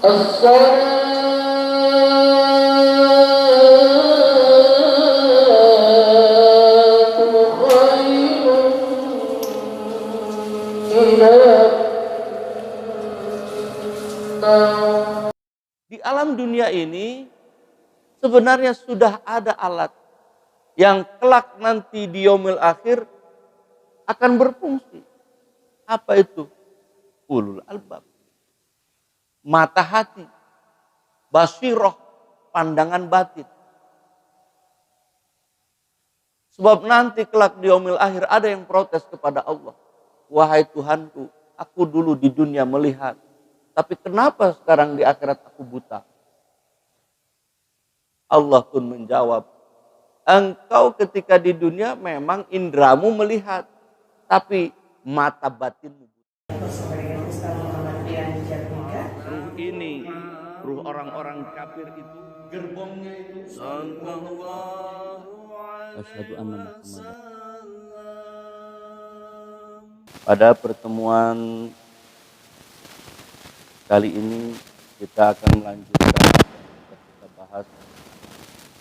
Di alam dunia ini sebenarnya sudah ada alat yang kelak nanti di yaumil akhir akan berfungsi. Apa itu? Ulul albab. Mata hati. Basiroh. Pandangan batin. Sebab nanti kelak di yaumil akhir ada yang protes kepada Allah. Wahai Tuhanku, aku dulu di dunia melihat. Tapi kenapa sekarang di akhirat aku buta? Allah pun menjawab, engkau ketika di dunia memang indramu melihat. Tapi mata batinmu buta. Ruh ini, ruh orang-orang kafir itu, gerbongnya itu. Asyhadu anna Muhammadan. Pada pertemuan kali ini kita akan melanjutkan yang kita bahas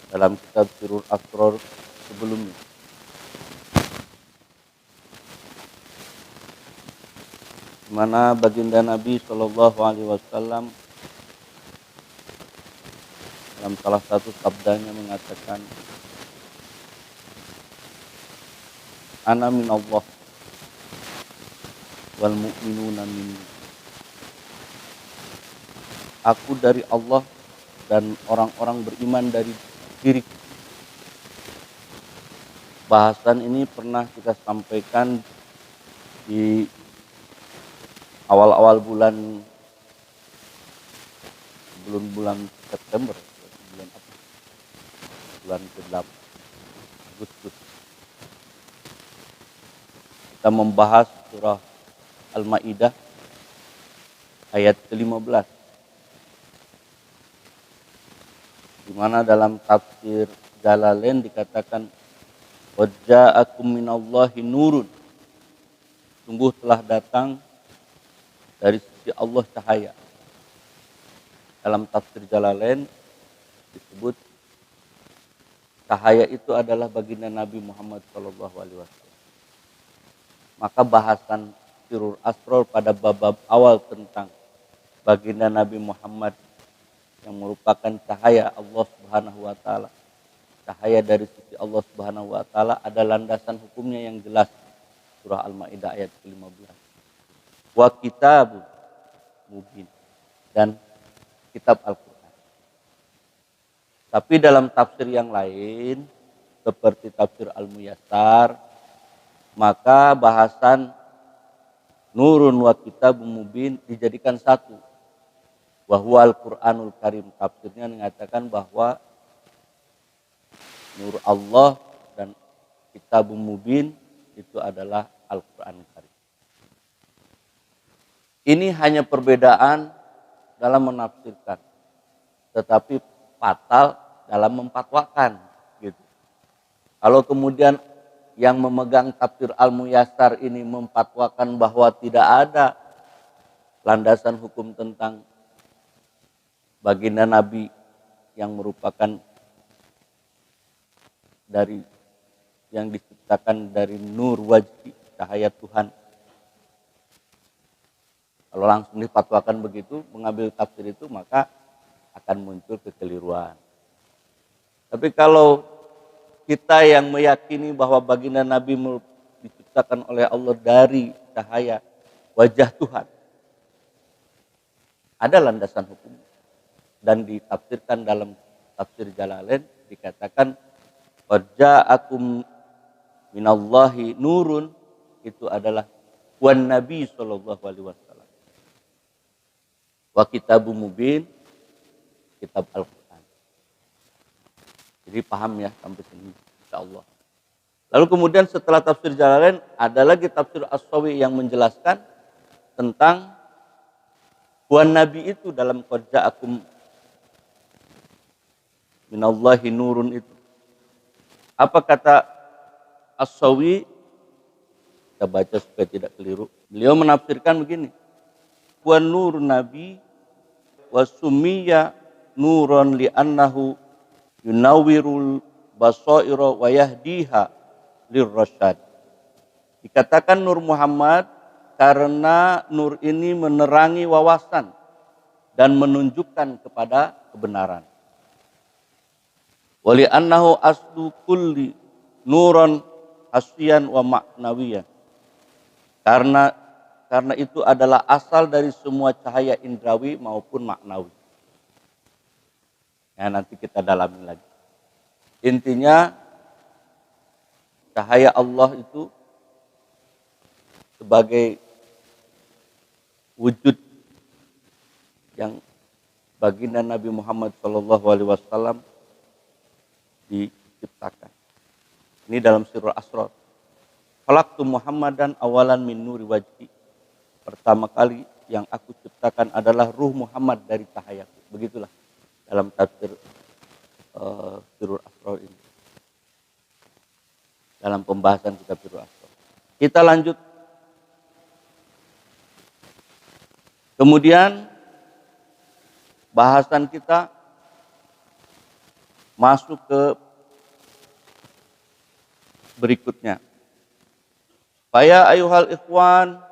dalam kitab Sirrul Asrar sebelumnya. Di mana baginda Nabi Shallallahu Alaihi Wasallam dalam salah satu sabdanya mengatakan, Ana minallah wal mu'minuna minni. Aku dari Allah dan orang-orang beriman dari diriku. Bahasan ini pernah kita sampaikan di awal-awal bulan, sebelum bulan September, bulan apa? Bulan ke-8 Agustus. Kita membahas surah Al-Maidah ayat ke-15. Di mana dalam tafsir Jalalain dikatakan qad ja'akum minallahi nurun. Sungguh telah datang dari sisi Allah cahaya. Dalam tafsir Jalalain disebut cahaya itu adalah baginda Nabi Muhammad SAW. Maka bahasan Sirrul Asrar pada bab awal tentang baginda Nabi Muhammad yang merupakan cahaya Allah Subhanahu wa taala. Cahaya dari sisi Allah Subhanahu wa taala ada landasan hukumnya yang jelas. Surah Al-Maidah ayat ke-15. Wa kitabun mubin, dan kitab Al-Qur'an. Tapi dalam tafsir yang lain seperti tafsir Al-Muyassar, maka bahasan nurun wa kitabun mubin dijadikan satu. Wa huwa Al-Qur'anul Karim. Tafsirnya mengatakan bahwa nur Allah dan kitabun mubin itu adalah Al-Qur'an Karim. Ini hanya perbedaan dalam menafsirkan, tetapi fatal dalam memfatwakan. Gitu. Kalau kemudian yang memegang tafsir Al-Muyassar ini memfatwakan bahwa tidak ada landasan hukum tentang baginda Nabi yang merupakan dari yang diciptakan dari nur wajhi, cahaya Tuhan. Kalau langsung difatwakan begitu, mengambil tafsir itu, maka akan muncul kekeliruan. Tapi kalau kita yang meyakini bahwa baginda Nabi diciptakan oleh Allah dari cahaya wajah Tuhan, ada landasan hukum. Dan ditafsirkan dalam tafsir Jalalain dikatakan qad ja'akum minallahi nurun, itu adalah wan Nabi sallallahu alaihi wasallam. Wa kitabun mubin, kitab Al-Qur'an. Jadi paham ya sampai sini insyaallah. Lalu kemudian setelah tafsir Jalalain ada lagi tafsir As-Sawi yang menjelaskan tentang wan Nabi itu dalam qad ja'akum minallahi nurun itu. Apa kata As-Sawi? Kita baca supaya tidak keliru. Beliau menafsirkan begini. Wa nurun nabi wa summiya nuran li'annahu yunawwirul basaira wa yahdiha lirrasyad. Dikatakan Nur Muhammad karena nur ini menerangi wawasan dan menunjukkan kepada kebenaran. Wa li'annahu aslu kulli nuran hasyan wa ma'nawiyan. Karena itu adalah asal dari semua cahaya indrawi maupun maknawi. Ya, nanti kita dalami lagi. Intinya cahaya Allah itu sebagai wujud yang baginda Nabi Muhammad SAW diciptakan. Ini dalam surah Asrar. Khalaqtu Muhammadan awalan min nuri wajhi. Pertama kali yang aku ciptakan adalah ruh Muhammad dari cahayaku. Begitulah dalam tafsir surah Asrar ini. Dalam pembahasan kitab surah Asrar. Kita lanjut. Kemudian bahasan kita masuk ke berikutnya. Faya ayuhal ikhwan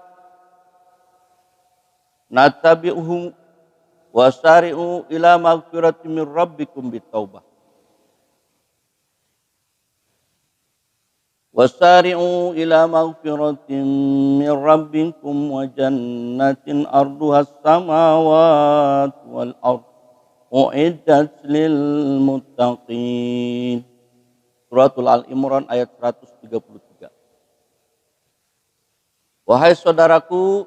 natabi'uhu wasari'u ila maghfirati min rabbikum bitaubah. Wasari'u ila maghfiratin min rabbikum wa jannatin arduhas samawati wal ardh u'iddat lil muttaqin. Suratul Al-Imran ayat 133. Wahai saudaraku,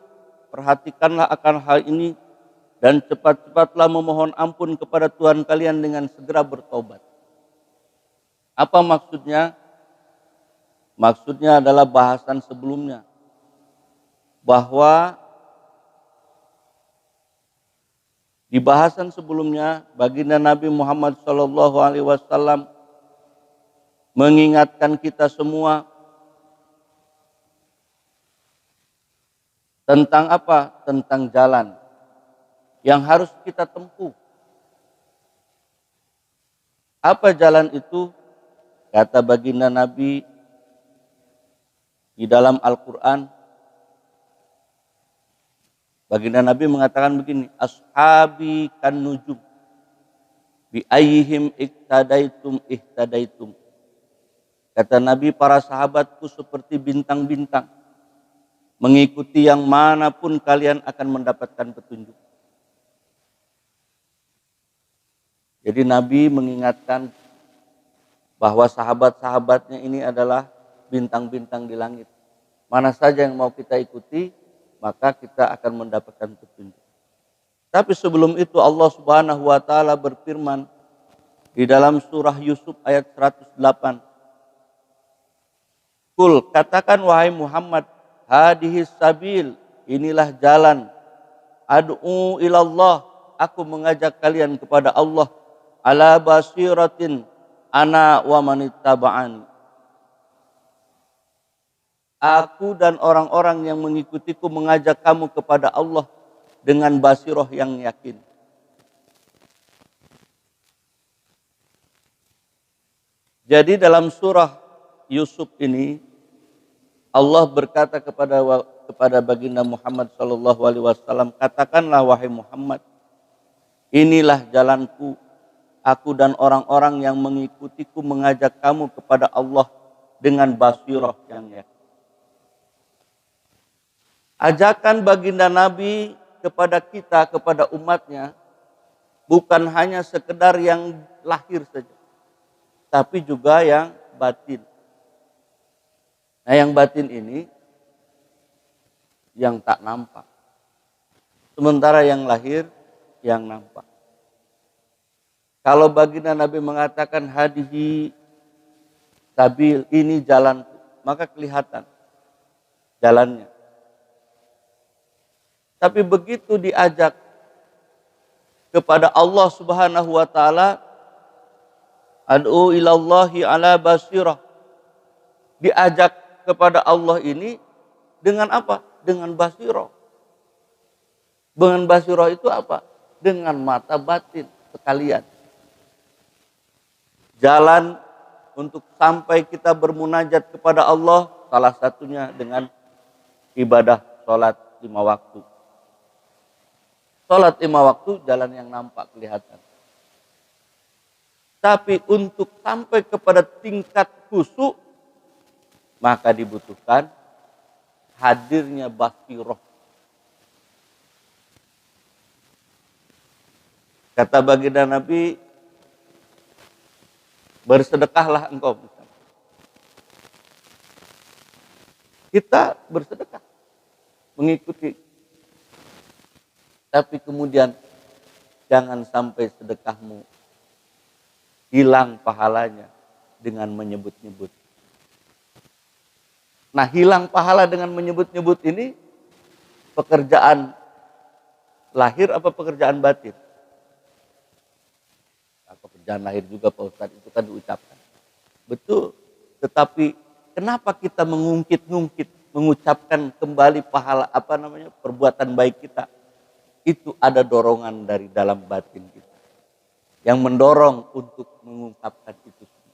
perhatikanlah akan hal ini dan cepat-cepatlah memohon ampun kepada Tuhan kalian dengan segera bertobat. Apa maksudnya? Maksudnya adalah bahasan sebelumnya, bahwa di bahasan sebelumnya baginda Nabi Muhammad SAW mengingatkan kita semua tentang apa? Tentang jalan yang harus kita tempuh. Apa jalan itu? Kata baginda Nabi di dalam Al-Quran, baginda Nabi mengatakan begini, ashabi kan nujum bi ayyihim iktadaitum ihtadaitum. Kata Nabi, para sahabatku seperti bintang-bintang, mengikuti yang manapun kalian akan mendapatkan petunjuk. Jadi Nabi mengingatkan bahwa sahabat-sahabatnya ini adalah bintang-bintang di langit. Mana saja yang mau kita ikuti, maka kita akan mendapatkan petunjuk. Tapi sebelum itu Allah Subhanahu wa taala berfirman di dalam surah Yusuf ayat 108. Kul, katakan wahai Muhammad, hadihis sabil, inilah jalan. Ad'u ilallah, aku mengajak kalian kepada Allah. Ala basiratin ana wa manittaba'ani. Aku dan orang-orang yang mengikutiku mengajak kamu kepada Allah dengan basiroh yang yakin. Jadi dalam surah Yusuf ini Allah berkata kepada baginda Muhammad SAW, katakanlah wahai Muhammad, inilah jalanku, aku dan orang-orang yang mengikutiku mengajak kamu kepada Allah dengan basiroh yang yakin. Ajakan baginda Nabi kepada kita, kepada umatnya, bukan hanya sekedar yang lahir saja, tapi juga yang batin. Nah, yang batin ini yang tak nampak. Sementara yang lahir yang nampak. Kalau baginda Nabi mengatakan hadihi sabil, ini jalanku, maka kelihatan jalannya. Tapi begitu diajak kepada Allah Subhanahu wa taala, ad'u ilallahi ala basirah. Diajak kepada Allah ini dengan apa? Dengan basirah. Dengan basirah itu apa? dengan mata batin sekalian. Jalan untuk sampai kita bermunajat kepada Allah salah satunya dengan ibadah sholat 5 waktu. Sholat 5 waktu jalan yang nampak kelihatan. Tapi untuk sampai kepada tingkat khusyuk maka dibutuhkan hadirnya basiroh. Kata baginda Nabi, bersedekahlah engkau. Kita bersedekah, mengikuti. Tapi kemudian jangan sampai sedekahmu hilang pahalanya dengan menyebut-nyebut. Nah, hilang pahala dengan menyebut-nyebut ini pekerjaan lahir apa pekerjaan batin? Nah, pekerjaan lahir juga Pak Ustadz, itu kan diucapkan. Betul, tetapi kenapa kita mengungkit-ungkit, mengucapkan kembali pahala perbuatan baik kita? Itu ada dorongan dari dalam batin kita yang mendorong untuk mengungkapkan itu semua.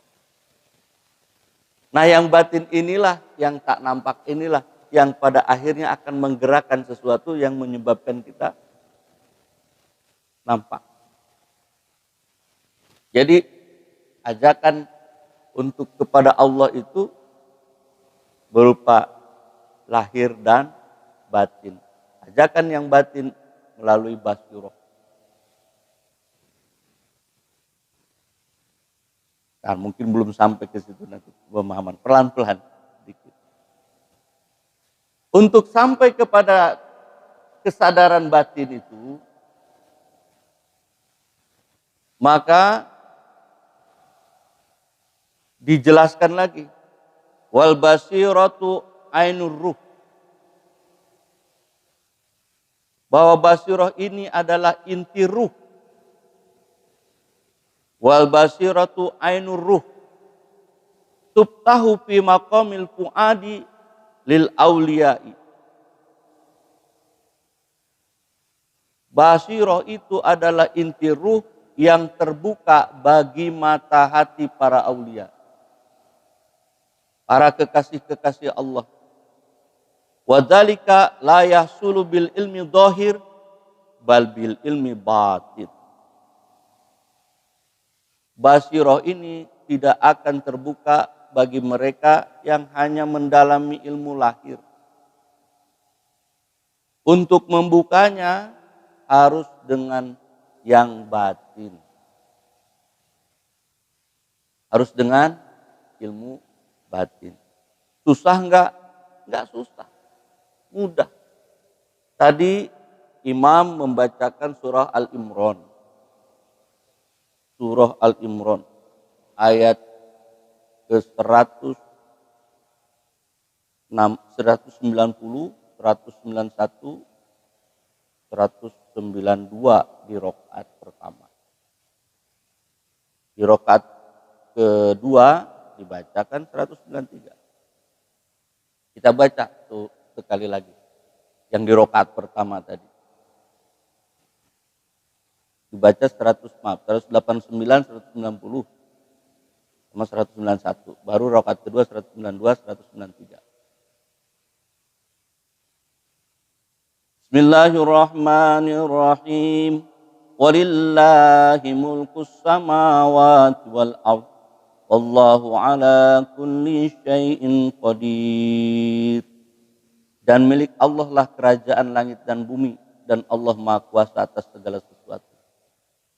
Nah, yang batin inilah, yang tak nampak inilah, yang pada akhirnya akan menggerakkan sesuatu yang menyebabkan kita nampak. Jadi ajakan untuk kepada Allah itu berupa lahir dan batin. Ajakan yang batin melalui basiroh. Nah, mungkin belum sampai ke situ nanti pemahaman, pelan-pelan sedikit. Untuk sampai kepada kesadaran batin itu, maka dijelaskan lagi, wal basiratu ainur ruh. Bahwa basirah ini adalah inti ruh. Wal basiratu ainur ruh. Tubtahu fi maqamil fuadi lil auliyai. Basirah itu adalah inti ruh yang terbuka bagi mata hati para aulia. Para kekasih-kekasih Allah. Wadzalika la yahsulu bil ilmi dhahir bal bil ilmi batin. Basirah ini tidak akan terbuka bagi mereka yang hanya mendalami ilmu lahir. Untuk membukanya harus dengan yang batin. Harus dengan ilmu batin. Susah enggak? Enggak susah. Mudah. Tadi Imam membacakan surah Al-Imran. Surah Al-Imran ayat ke-190, 190, 191, 192 di rakaat pertama. Di rakaat kedua dibacakan 193. Kita baca tuh sekali lagi yang di rakaat pertama tadi. Dibaca 189, 190 sama 191. Baru rakaat kedua 192, 193. Bismillahirrahmanirrahim. Walillahi mulkus samawati wal ardh. Wallahu ala kulli syai'in qadir. Dan milik Allah lah kerajaan langit dan bumi, dan Allah Maha Kuasa atas segala sesuatu.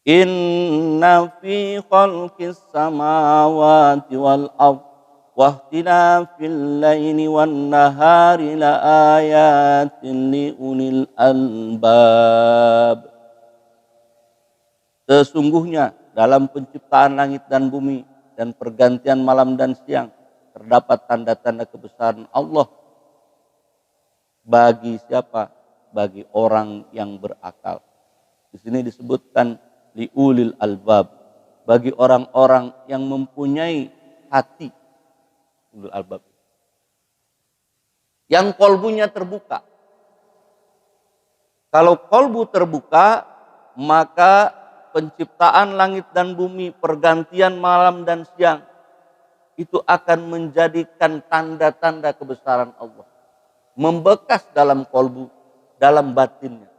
Inna fi khalqis samawati wal ardh wa ikhtilafil laili wan nahari la ayatin li ulil albab. Sesungguhnya dalam penciptaan langit dan bumi dan pergantian malam dan siang terdapat tanda-tanda kebesaran Allah bagi siapa? Bagi orang yang berakal. Di sini disebutkan liulil albab, bagi orang-orang yang mempunyai hati. Ulul albab, yang kolbunya terbuka. Kalau kolbu terbuka, maka penciptaan langit dan bumi, pergantian malam dan siang, itu akan menjadikan tanda-tanda kebesaran Allah. Membekas dalam kolbu, dalam batinnya.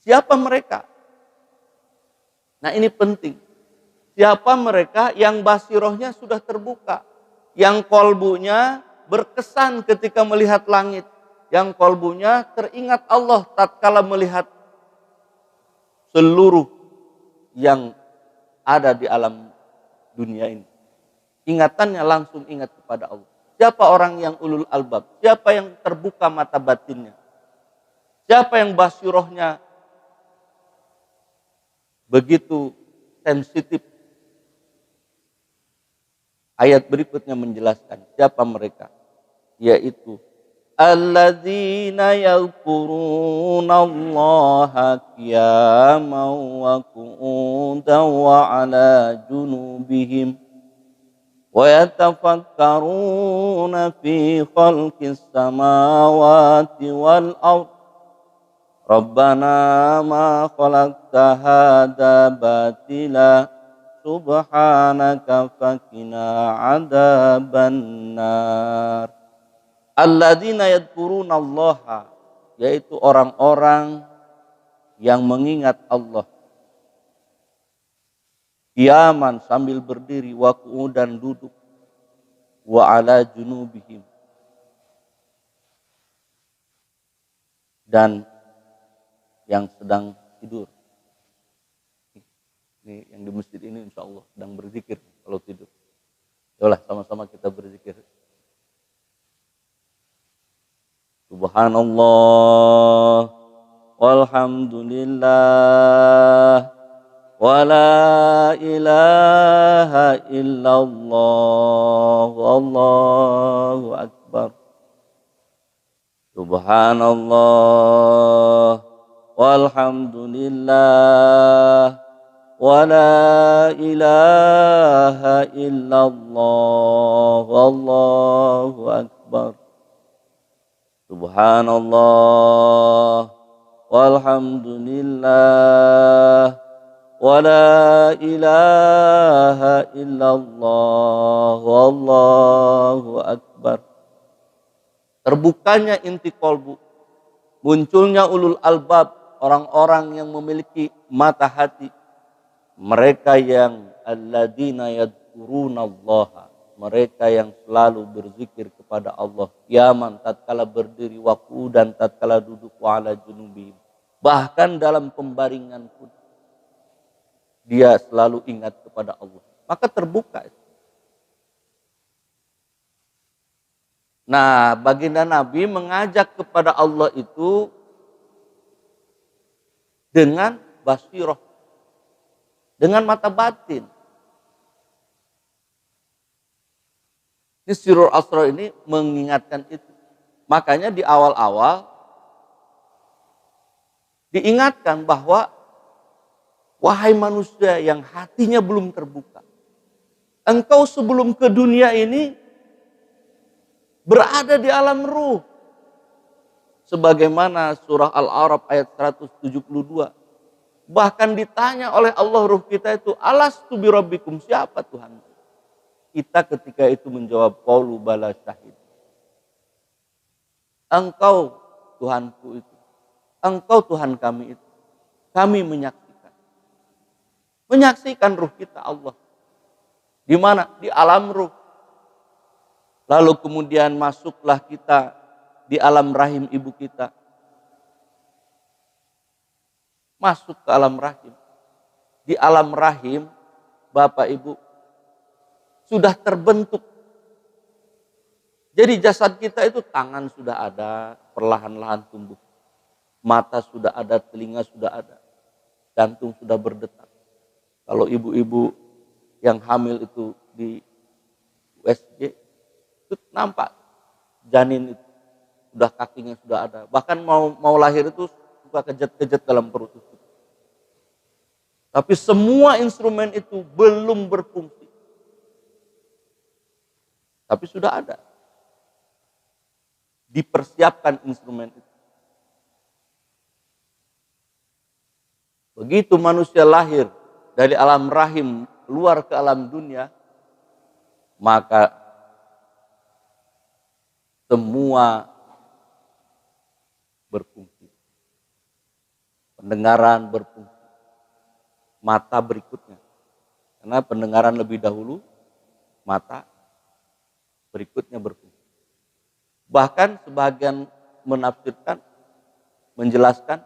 Siapa mereka? Nah ini penting. Siapa mereka yang basirohnya sudah terbuka. Yang kolbunya berkesan ketika melihat langit. Yang kolbunya teringat Allah tatkala melihat seluruh yang ada di alam dunia ini. Ingatannya langsung ingat kepada Allah. Siapa orang yang ulul albab? Siapa yang terbuka mata batinnya? Siapa yang basirohnya begitu sensitif? Ayat berikutnya menjelaskan siapa mereka, yaitu alladzina yadhkuruna Allaha qiyaman wa qu'udan wa 'ala junubihim wa yatafakkaruna fi khalqis samawati wal ardh Rabbana ma khalaqta hadza batila subhanaka fakina adzabannar. Alladzina yadhkuruna Allaha, yaitu orang-orang yang mengingat Allah. Qiyaman, sambil berdiri, wa qu'udan, duduk, wa ala junubihim, dan yang sedang tidur. Ini yang di masjid ini insya Allah sedang berzikir kalau tidur. Yalah, sama-sama kita berzikir. Subhanallah walhamdulillah wa la ilaha illallah wallahu akbar. Subhanallah walhamdulillah wa la ilaha illallah wallahu akbar. Subhanallah walhamdulillah wa la ilaha illallah wallahu akbar. Terbukanya inti kolbu, munculnya ulul albab, orang-orang yang memiliki mata hati, mereka yang alladzina yadhkurunallaha, mereka yang selalu berzikir kepada Allah, qiyaman, tatkala berdiri, wa qu'udan, tatkala duduk, wa ala junubihim, bahkan dalam pembaringan pun dia selalu ingat kepada Allah. Maka terbuka itu. Nah, baginda Nabi mengajak kepada Allah itu dengan basiroh, dengan mata batin. Ini Sirrul Asrar ini mengingatkan itu. Makanya di awal-awal diingatkan bahwa wahai manusia yang hatinya belum terbuka, engkau sebelum ke dunia ini berada di alam ruh. Sebagaimana surah Al-A'raf ayat 172. Bahkan ditanya oleh Allah ruh kita itu, alastu birabbikum, siapa Tuhan? Kita ketika itu menjawab, qaulu bala syahid. Engkau Tuhanku itu. Engkau Tuhan kami itu. Kami menyaksikan. Menyaksikan ruh kita Allah. Di mana? Di alam ruh. Lalu kemudian masuklah kita di alam rahim ibu kita. Masuk ke alam rahim. Di alam rahim, Bapak Ibu, sudah terbentuk. Jadi jasad kita itu tangan sudah ada, perlahan-lahan tumbuh. Mata sudah ada, telinga sudah ada. Jantung sudah berdetak. Kalau ibu-ibu yang hamil itu di USG, itu nampak janin itu. Sudah kakinya sudah ada. Bahkan mau lahir itu suka kejet-kejet dalam perut itu. Tapi semua instrumen itu belum berfungsi. Tapi sudah ada. dipersiapkan instrumen itu. Begitu manusia lahir dari alam rahim keluar ke alam dunia, maka semua berfungsi. Pendengaran berfungsi. Mata berikutnya. Karena pendengaran lebih dahulu, mata berikutnya berfungsi. Bahkan sebagian menafsirkan, menjelaskan,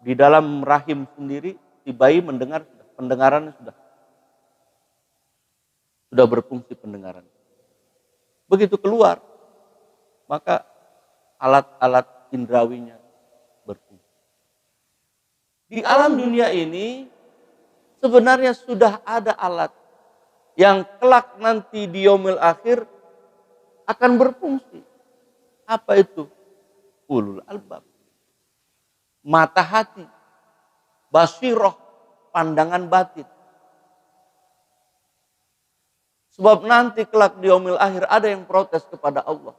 di dalam rahim sendiri si bayi mendengar, pendengarannya sudah berfungsi pendengaran. Begitu keluar, maka alat-alat indrawinya berfungsi. Di alam dunia ini sebenarnya sudah ada alat yang kelak nanti di yaumil akhir akan berfungsi. Apa itu? Ulul albab. Mata hati. Basiroh. Pandangan batin. Sebab nanti kelak di yaumil akhir ada yang protes kepada Allah.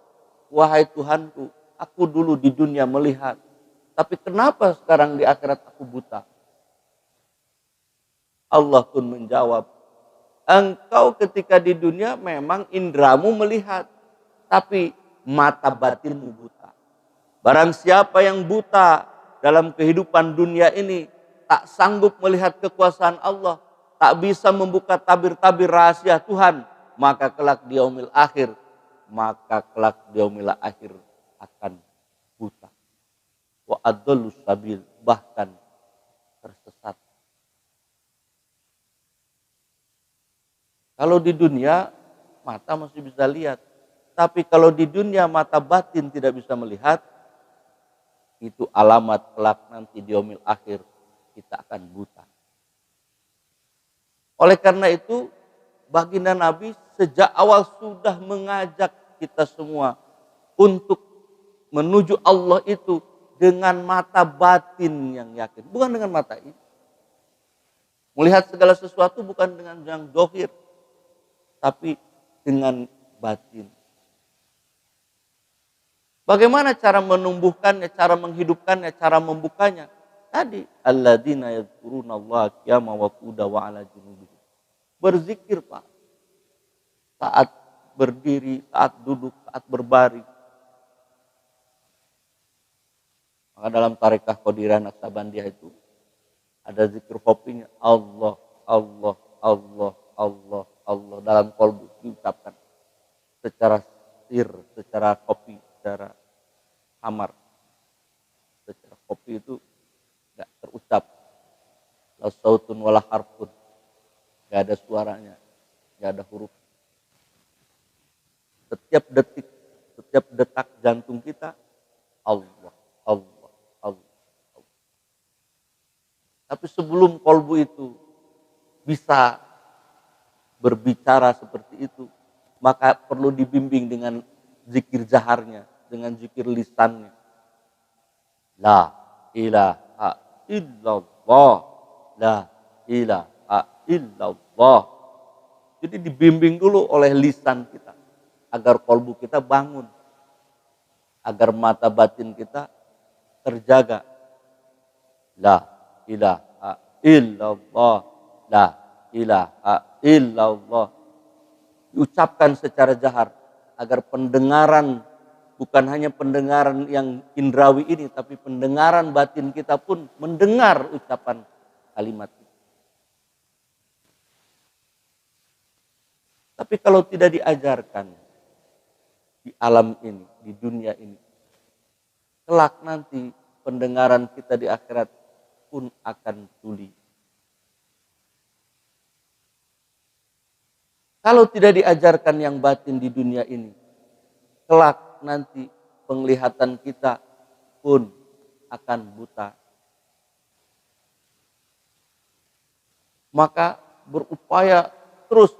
Wahai Tuhanku, aku dulu di dunia melihat. Tapi kenapa sekarang di akhirat aku buta? Allah pun menjawab, engkau ketika di dunia memang indramu melihat, tapi mata batinmu buta. Barang siapa yang buta dalam kehidupan dunia ini, tak sanggup melihat kekuasaan Allah, tak bisa membuka tabir-tabir rahasia Tuhan, maka kelak di yaumil akhir, akan buta. Wa adallu sabil, bahkan tersesat. Kalau di dunia mata masih bisa lihat, tapi kalau di dunia mata batin tidak bisa melihat, itu alamat kelak nanti di yaumil akhir kita akan buta. Oleh karena itu, baginda Nabi sejak awal sudah mengajak kita semua untuk menuju Allah itu dengan mata batin yang yakin, bukan dengan mata ini. Melihat segala sesuatu bukan dengan yang zahir, tapi dengan batin. Bagaimana cara menumbuhkannya, cara menghidupkannya, cara membukanya? Tadi, alladzina yadhkurunallaha qiyaman wa qu'udan wa 'ala junubihim. Berzikir, Pak. Saat berdiri, saat duduk, saat berbaring. Maka dalam tarekah Qadiriyah Naksabandiyah itu ada zikir kopinya, Allah, Allah, Allah, Allah, Allah, dalam kolbu diucapkan secara sir, secara kopi, secara hamar. Secara kopi itu tidak terucap, la sautun wala harfun, tidak ada suaranya, tidak ada huruf. Setiap detik, setiap detak jantung kita, Allah, Allah, Allah, Allah. Tapi sebelum kolbu itu bisa berbicara seperti itu, maka perlu dibimbing dengan zikir jaharnya, dengan zikir lisannya. La ilaha illallah, la ilaha illallah. Jadi dibimbing dulu oleh lisan kita, agar kolbu kita bangun, agar mata batin kita terjaga. La ilaha illallah, la ilaha illallah. Diucapkan secara jahar agar pendengaran, bukan hanya pendengaran yang indrawi ini, tapi pendengaran batin kita pun mendengar ucapan kalimat itu. Tapi kalau tidak diajarkan di alam ini, di dunia ini, kelak nanti pendengaran kita di akhirat pun akan tuli. Kalau tidak diajarkan yang batin di dunia ini, kelak nanti penglihatan kita pun akan buta. Maka berupaya terus,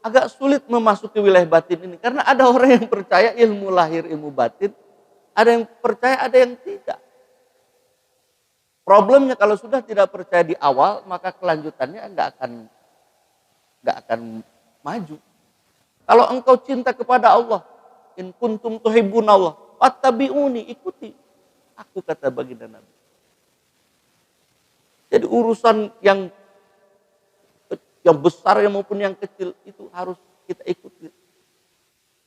agak sulit memasuki wilayah batin ini. Karena ada orang yang percaya ilmu lahir, ilmu batin. Ada yang percaya, ada yang tidak. Problemnya kalau sudah tidak percaya di awal, maka kelanjutannya nggak akan maju. Kalau engkau cinta kepada Allah, in kuntum tuhibbun Allah, fattabi'uni, ikuti aku, kata baginda Nabi. Jadi urusan yang besar yang maupun yang kecil itu harus kita ikuti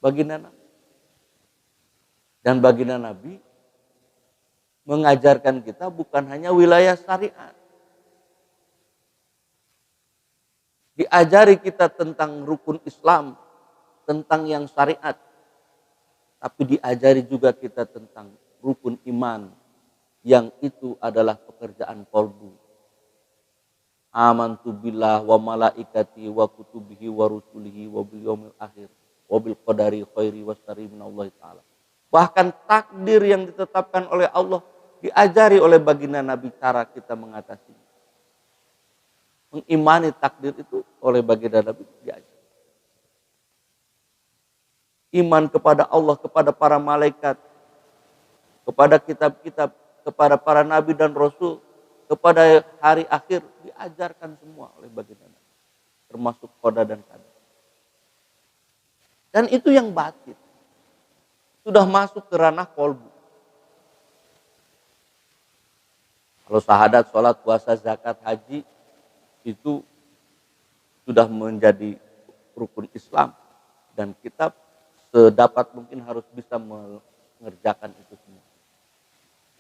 baginda Nabi. Dan baginda Nabi mengajarkan kita bukan hanya wilayah syariat. Diajari kita tentang rukun Islam, tentang yang syariat. Tapi diajari juga kita tentang rukun iman, yang itu adalah pekerjaan qalbu. Amantu billah wa malaikati wa kutubihi wa rusulihi wa bil yaumil akhir wa bil qadari khairi wa syarri minallahi ta'ala. Bahkan takdir yang ditetapkan oleh Allah diajari oleh baginda Nabi cara kita mengatasinya. Mengimani takdir itu oleh baginda Nabi diajari. Iman kepada Allah, kepada para malaikat, kepada kitab-kitab, kepada para nabi dan rasul, kepada hari akhir diajarkan semua oleh baginda Nabi, termasuk qada dan qadar. Dan itu yang batin, sudah masuk ke ranah qalbu. Kalau syahadat, sholat, puasa, zakat, haji itu sudah menjadi rukun Islam, dan kita sedapat mungkin harus bisa mengerjakan itu semua.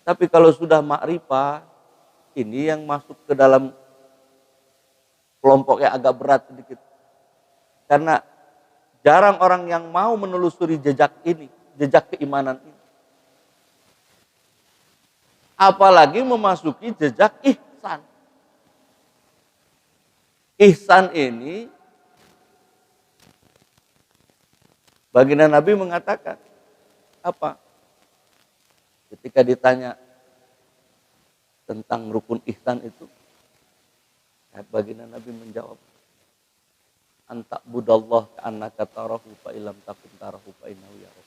Tapi kalau sudah makrifah, ini yang masuk ke dalam kelompok yang agak berat sedikit. Karena jarang orang yang mau menelusuri jejak ini, jejak keimanan ini. Apalagi memasuki jejak ihsan. Ihsan ini, baginda Nabi mengatakan apa? Ketika ditanya tentang rukun ihsan itu, baginda Nabi menjawab, anta budallah ka'annaka tarahu fa illam takun tarahu fa innahu yarah.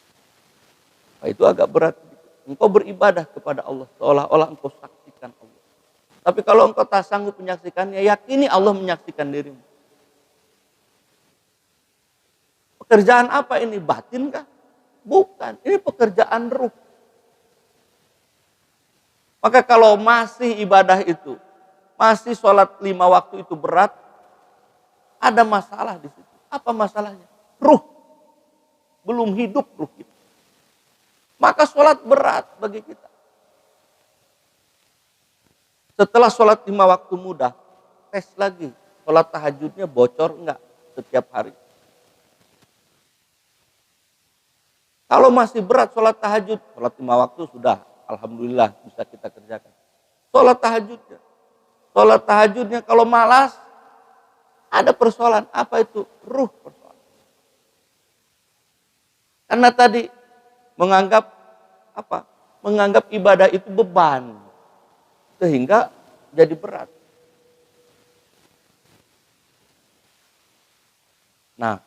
Itu agak berat. Engkau beribadah kepada Allah seolah-olah engkau saksikan Allah. Tapi kalau engkau tak sanggup menyaksikannya, yakini Allah menyaksikan dirimu. Pekerjaan apa ini? Batin kah? Bukan. Ini pekerjaan ruh. Maka kalau masih ibadah itu, masih sholat 5 waktu itu berat, ada masalah di situ. Apa masalahnya? Ruh. Belum hidup ruh kita. Maka sholat berat bagi kita. Setelah sholat 5 waktu mudah, tes lagi. Sholat tahajudnya bocor enggak setiap hari? Kalau masih berat sholat tahajud, sholat 5 waktu sudah, alhamdulillah bisa kita kerjakan. Sholat tahajudnya. Sholat tahajudnya kalau malas, ada persoalan. Apa itu? Ruh persoalan. Karena tadi menganggap apa? Menganggap ibadah itu beban. Sehingga jadi berat. Nah,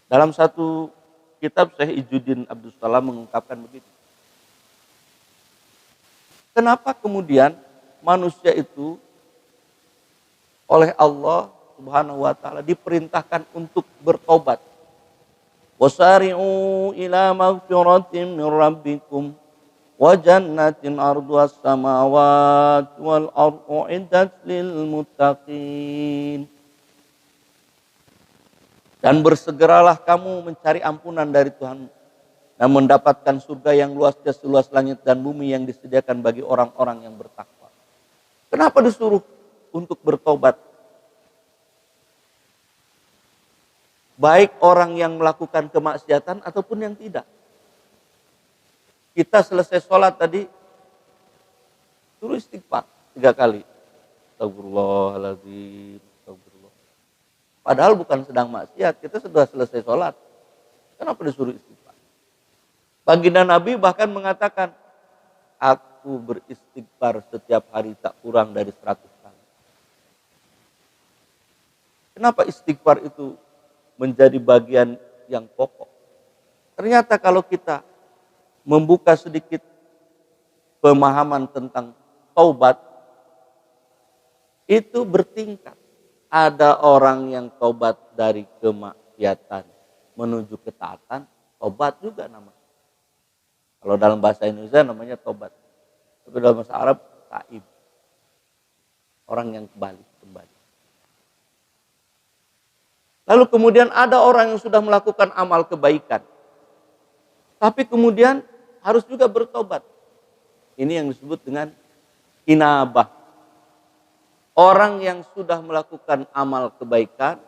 dalam satu kitab Syekh Izzuddin Abdus Salam mengungkapkan begitu. Kenapa kemudian manusia itu oleh Allah Subhanahu wa taala diperintahkan untuk bertobat? Wasari'u ila maghfiratin min rabbikum wa jannatin 'arduhas samawati wal ardu 'iddat lil muttaqin. Dan bersegeralah kamu mencari ampunan dari Tuhan dan mendapatkan surga yang luasnya seluas langit dan bumi yang disediakan bagi orang-orang yang bertakwa. Kenapa disuruh untuk bertobat? Baik orang yang melakukan kemaksiatan ataupun yang tidak. Kita selesai sholat tadi, suruh istighfar 3 kali. Astagfirullahaladzim, astagfirullah. Padahal bukan sedang maksiat, kita sudah selesai sholat. Kenapa disuruh istighfar? Baginda Nabi bahkan mengatakan, aku beristighfar setiap hari tak kurang dari 100 kali. Kenapa istighfar itu menjadi bagian yang pokok? Ternyata kalau kita membuka sedikit pemahaman tentang taubat, itu bertingkat. Ada orang yang taubat dari kemaksiatan menuju ketaatan, taubat juga namanya. Kalau dalam bahasa Indonesia namanya tobat. Tapi dalam bahasa Arab taib. Orang yang kembali. Lalu kemudian ada orang yang sudah melakukan amal kebaikan. Tapi kemudian harus juga bertobat. Ini yang disebut dengan inabah. Orang yang sudah melakukan amal kebaikan,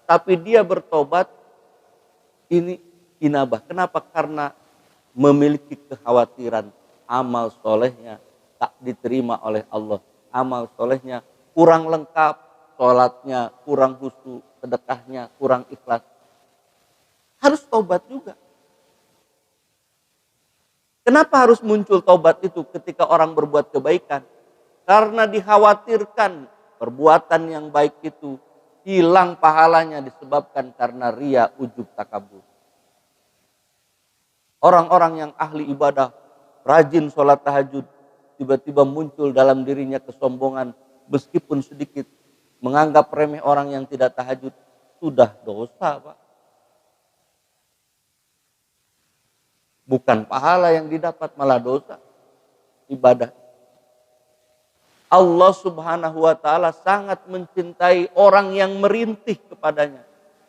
tapi dia bertobat, ini inabah. Kenapa? Karena memiliki kekhawatiran amal solehnya tak diterima oleh Allah. Amal solehnya kurang lengkap, sholatnya kurang khusyuk, sedekahnya kurang ikhlas. Harus tobat juga. Kenapa harus muncul tobat itu ketika orang berbuat kebaikan? Karena dikhawatirkan perbuatan yang baik itu hilang pahalanya disebabkan karena ria, ujub, takabur. Orang-orang yang ahli ibadah, rajin sholat tahajud, tiba-tiba muncul dalam dirinya kesombongan meskipun sedikit. Menganggap remeh orang yang tidak tahajud, sudah dosa, Pak. Bukan pahala yang didapat, malah dosa. Ibadah. Allah subhanahu wa ta'ala sangat mencintai orang yang merintih kepadanya.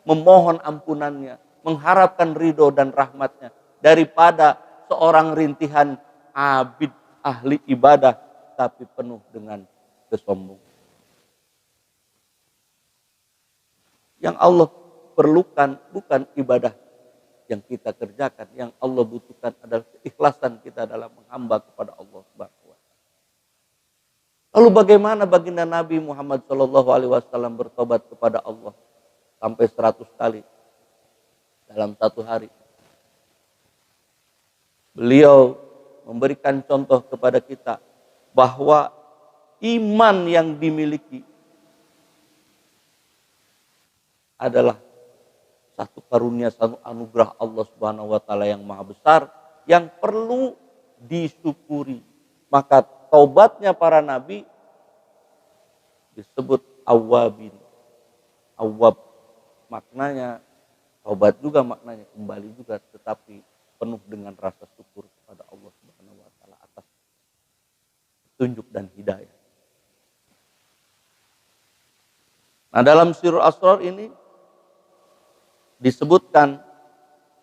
Memohon ampunannya, mengharapkan ridho dan rahmatnya. Daripada seorang rintihan abid, ahli ibadah, tapi penuh dengan kesombongan. Yang Allah perlukan bukan ibadah yang kita kerjakan. Yang Allah butuhkan adalah keikhlasan kita dalam menghamba kepada Allah Subhanahu wa taala. Lalu bagaimana baginda Nabi Muhammad SAW bertobat kepada Allah sampai 100 kali dalam satu hari? Beliau memberikan contoh kepada kita bahwa iman yang dimiliki adalah satu karunia, satu anugerah Allah Subhanahu wa taala yang maha besar yang perlu disyukuri. Maka taubatnya para nabi disebut awwabin. Awwab maknanya taubat juga, maknanya kembali juga, tetapi penuh dengan rasa syukur kepada Allah Subhanahu wa taala atas petunjuk dan hidayah. Nah, dalam Sirrul Asrar ini disebutkan,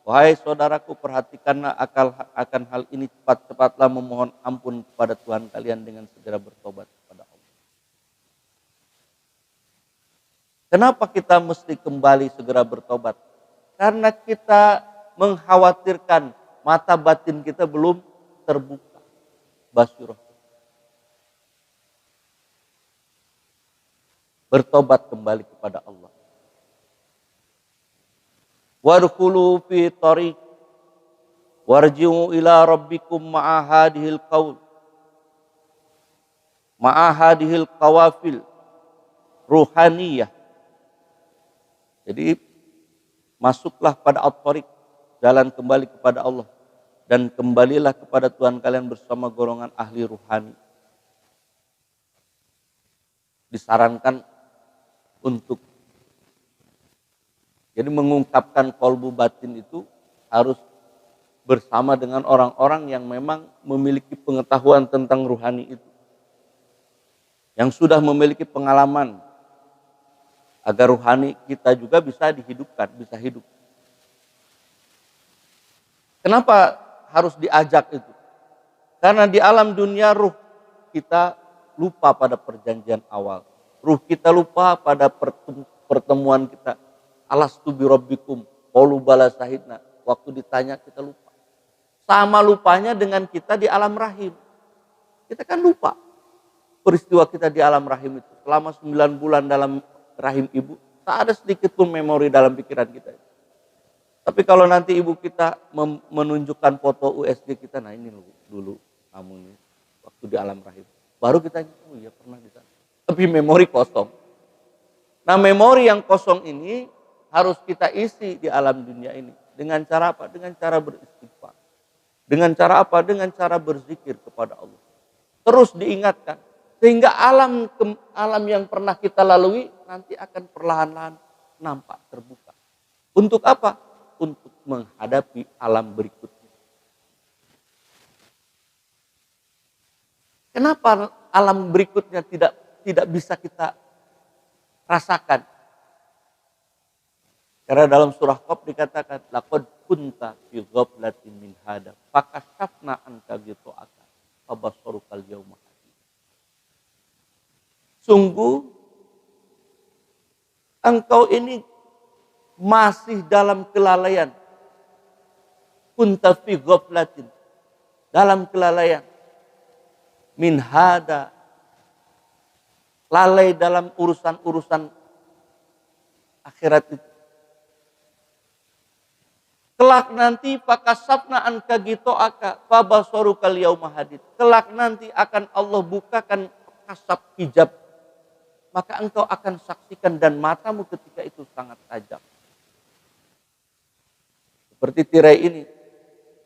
wahai saudaraku, perhatikanlah akan hal ini, cepat-cepatlah memohon ampun kepada Tuhan kalian dengan segera bertobat kepada Allah. Kenapa kita mesti kembali segera bertobat? Karena kita mengkhawatirkan mata batin kita belum terbuka. Basyirah. Bertobat kembali kepada Allah. Wadkhulu fi tariq warji'u ila rabbikum ma'a hadhil qaul ma'a hadhil qawafil ruhaniyah. Jadi masuklah pada at-tariq, jalan kembali kepada Allah, dan kembalilah kepada Tuhan kalian bersama golongan ahli ruhani. Disarankan untuk jadi mengungkapkan kolbu batin itu harus bersama dengan orang-orang yang memang memiliki pengetahuan tentang ruhani itu. Yang sudah memiliki pengalaman agar ruhani kita juga bisa dihidupkan, bisa hidup. Kenapa harus diajak itu? Karena di alam dunia ruh kita lupa pada perjanjian awal. Ruh kita lupa pada pertemuan kita. Alastu bi rabbikum qalu bala syahidna. Waktu ditanya kita lupa. Sama lupanya dengan kita di alam rahim. Kita kan lupa peristiwa kita di alam rahim itu. Selama 9 bulan dalam rahim ibu, tak ada sedikit pun memori dalam pikiran kita. Tapi kalau nanti ibu kita menunjukkan foto USG kita, nah ini dulu kamu ini waktu di alam rahim. Baru kita, oh iya pernah di sana. Tapi memori kosong. Nah, memori yang kosong ini harus kita isi di alam dunia ini. Dengan cara apa? Dengan cara beristighfar. Dengan cara apa? Dengan cara berzikir kepada Allah. Terus diingatkan. Sehingga alam yang pernah kita lalui nanti akan perlahan-lahan nampak terbuka. Untuk apa? Untuk menghadapi alam berikutnya. Kenapa alam berikutnya tidak bisa kita rasakan? Karena dalam surah Qaf dikatakan laqad kunta fi ghaflatin min hada fakashafna anka ghita'aka fabasarukal yauma hadid. Sungguh engkau ini masih dalam kelalaian. Kunta fi ghaflatin, dalam kelalaian. Min hada, lalai dalam urusan-urusan akhirat itu. Kelak nanti fakasabna anka ghita'aka fabasarukal yauma hadid. Kelak nanti akan Allah bukakan kasab hijab, maka engkau akan saksikan dan matamu ketika itu sangat tajam. Seperti tirai ini,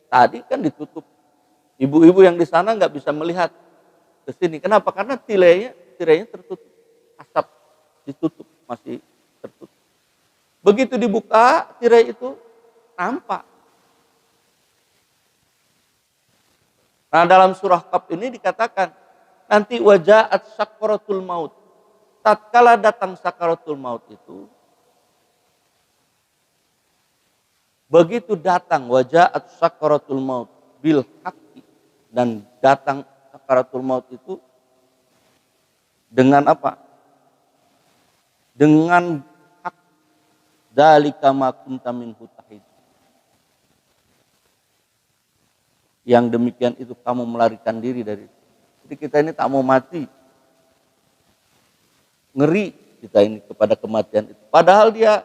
tadi kan ditutup. Ibu-ibu yang di sana nggak bisa melihat ke sini. Kenapa? Karena tirainya tertutup, asap ditutup, masih tertutup. Begitu dibuka tirai itu nampak. Nah, dalam surah Qaf ini dikatakan nanti wajaat sakaratul maut. Tatkala datang sakaratul maut itu, begitu datang wajaat sakaratul maut bil haqqi, dan datang sakaratul maut itu dengan apa? Dengan hak. Dzalika ma kunta minhu tahid. Yang demikian itu kamu melarikan diri dari itu. Jadi kita ini tak mau mati. Ngeri kita ini kepada kematian itu. Padahal dia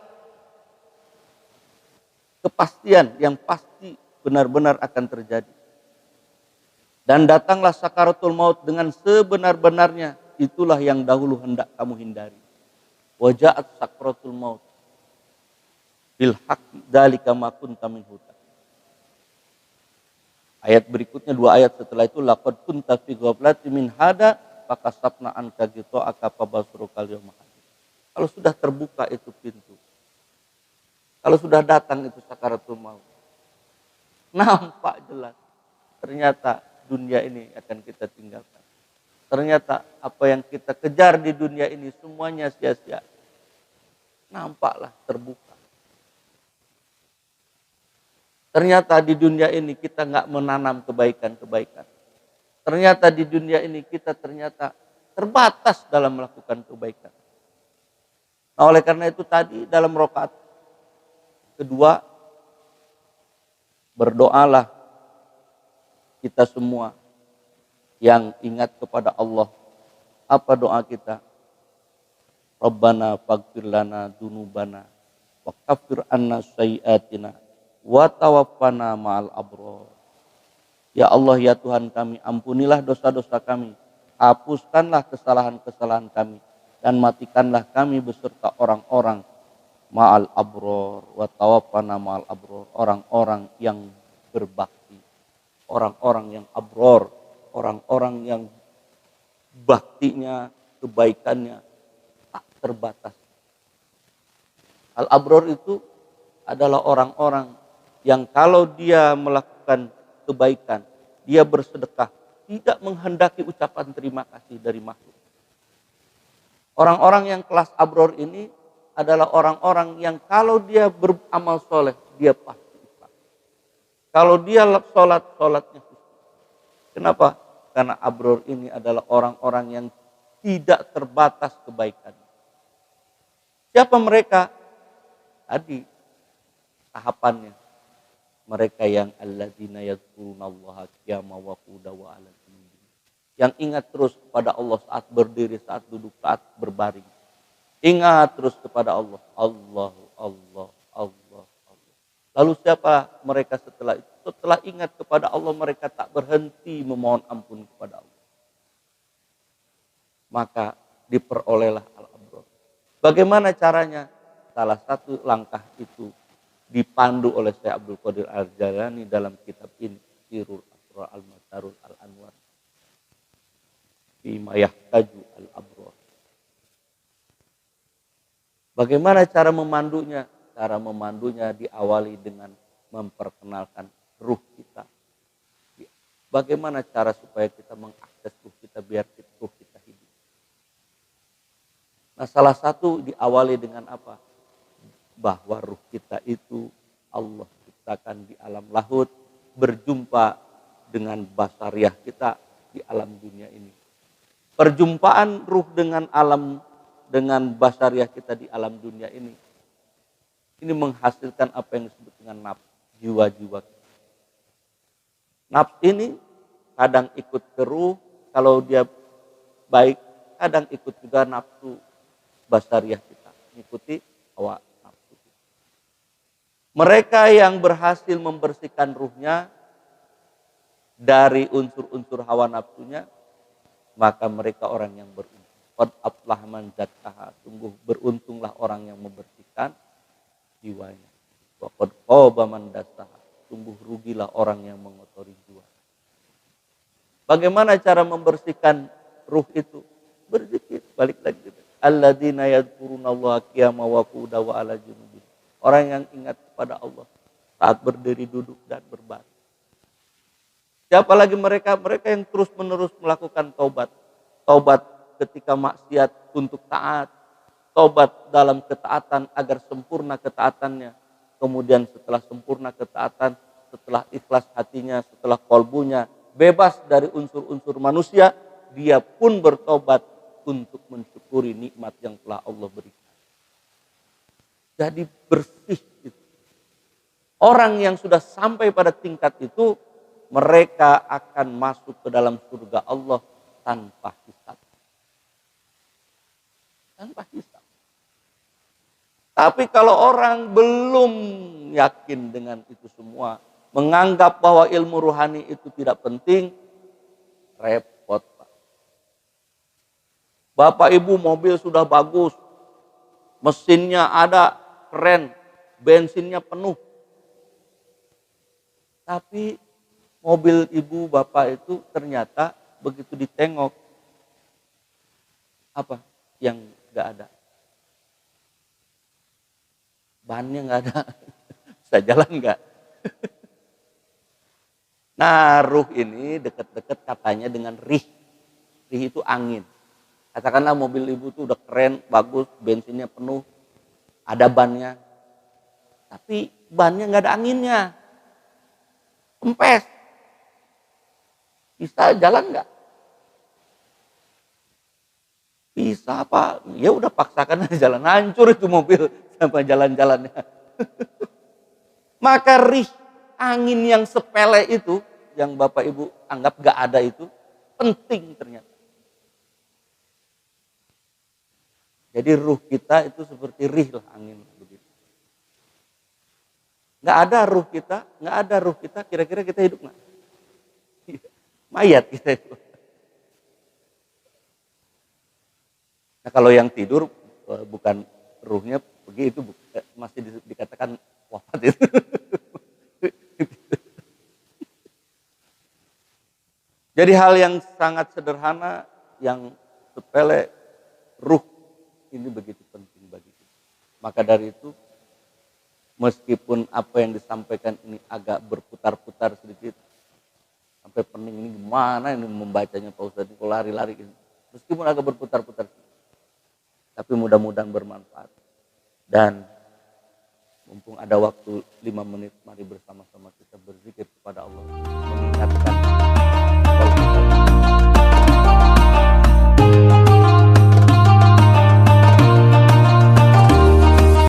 kepastian yang pasti benar-benar akan terjadi. Dan datanglah sakaratul maut dengan sebenar-benarnya. Itulah yang dahulu hendak kamu hindari. Wajaat sakaratul maut bil haqqi dzalika ma kunta minhu. Ayat berikutnya, 2 ayat setelah itu, laqad kunta fi ghaflatin min hada fakasabna anka ghita'aka fabasarukal yauma hadid. Kalau sudah terbuka itu pintu, kalau sudah datang itu sakaratul maut, nampak jelas ternyata dunia ini akan kita tinggalkan. Ternyata apa yang kita kejar di dunia ini semuanya sia-sia. Nampaklah terbuka. Ternyata di dunia ini kita nggak menanam kebaikan-kebaikan. Ternyata di dunia ini kita ternyata terbatas dalam melakukan kebaikan. Nah, oleh karena itu tadi dalam rakaat kedua, berdoalah kita semua yang ingat kepada Allah. Apa doa kita? Rabbana faghfir lana dzunubana wa kaffir anna sayyi'atina wa tawaffana ma'al abrar. Ya Allah, ya Tuhan kami, ampunilah dosa-dosa kami, hapuskanlah kesalahan-kesalahan kami, dan matikanlah kami beserta orang-orang ma'al abrar, wa tawaffana ma'al abrar, orang-orang yang berbakti, orang-orang yang abror, orang-orang yang baktinya, kebaikannya tak terbatas. Al-abror itu adalah orang-orang yang kalau dia melakukan kebaikan, dia bersedekah, tidak menghendaki ucapan terima kasih dari makhluk. Orang-orang yang kelas abror ini adalah orang-orang yang kalau dia beramal soleh, dia pasti ikhlas. Kalau dia sholat, sholatnya khusyuk. Kenapa? Karena abror ini adalah orang-orang yang tidak terbatas kebaikannya. Siapa mereka? Tadi tahapannya. Mereka yang alladzina yadhkurunallaha qiyaman wa qu'udan wa 'ala junubihim. Yang ingat terus kepada Allah saat berdiri, saat duduk, saat berbaring. Ingat terus kepada Allah. Allah, Allah, Allah, Allah. Lalu siapa mereka setelah itu? Setelah ingat kepada Allah, mereka tak berhenti memohon ampun kepada Allah. Maka diperolehlah al-abror. Bagaimana caranya? Salah satu langkah itu dipandu oleh Syekh Abdul Qadir Al-Jailani dalam kitab ini, Sirul Asrar Al-Matarul Al-Anwar Bima Yahtaju Al-Abror. Bagaimana cara memandunya? Cara memandunya diawali dengan memperkenalkan ruh kita. Bagaimana cara supaya kita mengakses ruh kita biar ruh kita hidup? Nah, salah satu diawali dengan apa? Bahwa ruh kita itu Allah ciptakan di alam lahut, berjumpa dengan basariah kita di alam dunia ini. Perjumpaan ruh dengan alam, dengan basariah kita di alam dunia ini menghasilkan apa yang disebut dengan nafs, jiwa-jiwa. Nafs ini kadang ikut ke ruh, kalau dia baik, kadang ikut juga nafsu basariah kita, mengikuti hawa nafsu. Mereka yang berhasil membersihkan ruhnya dari unsur-unsur hawa nafsunya, maka mereka orang yang beruntung. Qad aflaha man zakkaha, sungguh beruntunglah orang yang membersihkan jiwanya. Wa qad khaba man dassaha, sungguh rugilah orang yang mengotori jiwa. Bagaimana cara membersihkan ruh itu? Berzikir, balik lagi. Alladzina yadhkurunallaha qiyaman wa qu'udan wa 'ala junubihim. Orang yang ingat kepada Allah saat berdiri, duduk, dan berbaring. Siapa lagi mereka? Mereka yang terus-menerus melakukan taubat. Taubat ketika maksiat untuk taat. Taubat dalam ketaatan agar sempurna ketaatannya. Kemudian setelah sempurna ketaatan, setelah ikhlas hatinya, setelah kolbunya bebas dari unsur-unsur manusia, dia pun bertobat untuk mensyukuri nikmat yang telah Allah berikan. Jadi bersih itu. Orang yang sudah sampai pada tingkat itu, mereka akan masuk ke dalam surga Allah tanpa hisab. Tanpa hisab. Tapi kalau orang belum yakin dengan itu semua, menganggap bahwa ilmu ruhani itu tidak penting, repot, Pak. Bapak Ibu mobil sudah bagus, mesinnya ada, keren, bensinnya penuh. Tapi mobil ibu bapak itu ternyata begitu ditengok, apa yang gak ada? Bannya gak ada, bisa jalan gak? Nah, ruh ini deket-deket katanya dengan rih. Rih itu angin. Katakanlah mobil ibu tuh udah keren, bagus, bensinnya penuh, ada bannya. Tapi bannya gak ada anginnya. Kempes. Bisa jalan gak? Bisa apa? Ya udah paksakan aja jalan. Hancur itu mobil sampai jalan-jalannya. Maka rih angin yang sepele itu, yang Bapak Ibu anggap gak ada itu, penting ternyata. Jadi ruh kita itu seperti rih lah angin. Begitu. Gak ada ruh kita, kira-kira kita hidup gak? Mayat kita itu. Nah kalau yang tidur bukan ruhnya pergi, itu masih dikatakan wafat itu. Jadi hal yang sangat sederhana, yang sepele, ruh ini begitu penting bagi kita. Maka dari itu, meskipun apa yang disampaikan ini agak berputar-putar sedikit, sampai pening ini gimana ini membacanya Pak Ustadz, kok lari-lari gitu. Meskipun agak berputar-putar sedikit, tapi mudah-mudahan bermanfaat. Dan mumpung ada waktu 5 menit, mari bersama-sama kita berzikir kepada Allah.